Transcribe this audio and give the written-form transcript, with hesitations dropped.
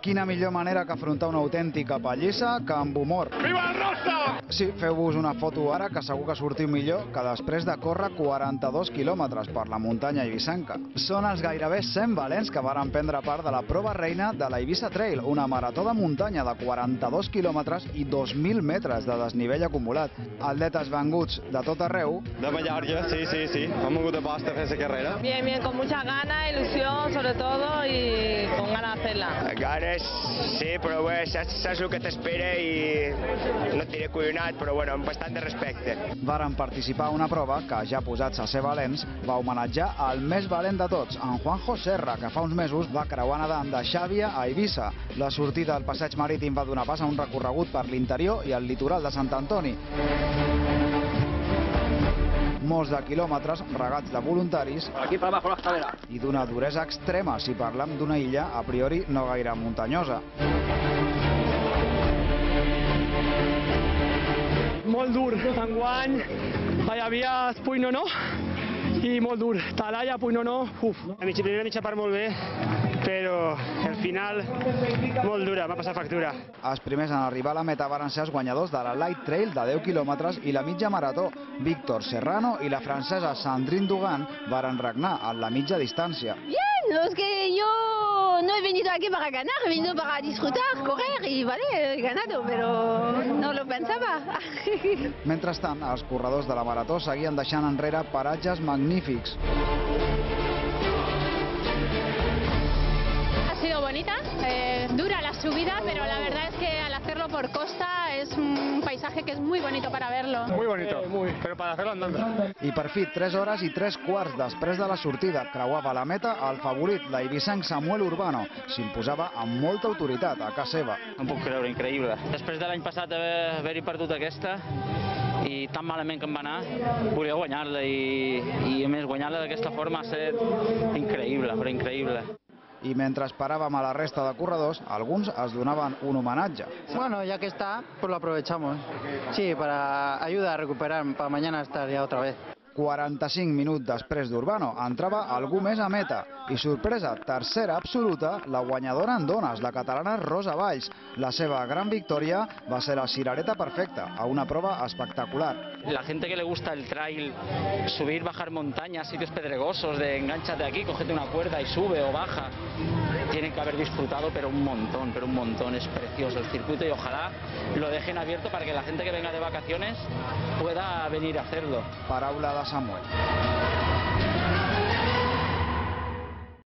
Quina millor manera que afrontar una autèntica pallissa que amb humor. Viva el Rosa! Sí, feu-vos una foto ara que segur que sortiu millor que després de córrer 42 quilòmetres per la muntanya eivissenca. Són els gairebé 100 valents que varen prendre part de la prova reina de la Eivissa Trail, una marató de muntanya de 42 quilòmetres i 2.000 metres de desnivell acumulat. Atletes venguts de tot arreu. De Mallorca, sí. Han mogut de posta a fer esa carrera. Bien, con mucha gana, ilusión sobre todo y con ganas de hacerla. Ganes, sí, però bé, saps el que t'espera i no et diré collonat, però bueno, amb bastant de respecte. Varen participar a una prova que, ja posats a ser valents, va homenatjar el més valent de tots, en Juanjo Serra, que fa uns mesos va creuar nedant de Xàbia a Eivissa. La sortida del passeig marítim va donar pas a un recorregut per l'interior i el litoral de Sant Antoni. Molts de quilòmetres regats de voluntaris i d'una duresa extrema si parlem d'una illa a priori no gaire muntanyosa. Molt dur, enguany hi havia Puignono i molt dur. Talaia, Puignono, La primera mitja part molt bé, però el final molt dura, m'ha passat factura. Els primers en arribar a la meta varen ser els guanyadors de la Light Trail de 10 quilòmetres i la mitja marató. Víctor Serrano i la francesa Sandrine Dugan varen regnar en la mitja distància. Bien, es que yo no he venido aquí para ganar, he venido para disfrutar, correr y vale, he ganado, pero no lo pensaba. Mentrestant, els corredors de la marató seguien deixant enrere paratges magnífics. Ha sido bonita, dura la subida, pero la verdad es que al hacerlo por costa es un paisaje que es muy bonito para verlo. Muy bonito, pero para hacerlo andando. I per fi, 3 hores i 3 quarts després de la sortida, creuava la meta el favorit, l'eivissenc Samuel Urbano. S'imposava amb molta autoritat a casa seva. No em puc creure, increïble. Després de l'any passat haver-hi perdut aquesta, i tan malament que em va anar, volia guanyar-la i a més guanyar-la d'aquesta forma ha estat increïble, però increïble. I mentre esperàvem a la resta de corredors, alguns es donaven un homenatge. Bueno, ya que está, pues lo aprovechamos. Sí, para ayudar a recuperar, para mañana estar ya otra vez. 45 minuts després d'Urbano entrava algú més a meta i, sorpresa, tercera absoluta, la guanyadora en dones, la catalana Rosa Valls. La seva gran victòria va ser la cirereta perfecta, a una prova espectacular. La gente que le gusta el trail, subir, bajar montañas, sitios pedregosos, de engánchate aquí, cógete una cuerda y sube o baja, tienen que haber disfrutado pero un montón, es precioso el circuito y ojalá lo dejen abierto para que la gente que venga de vacaciones pueda venir a hacerlo. Paraula de Samuel.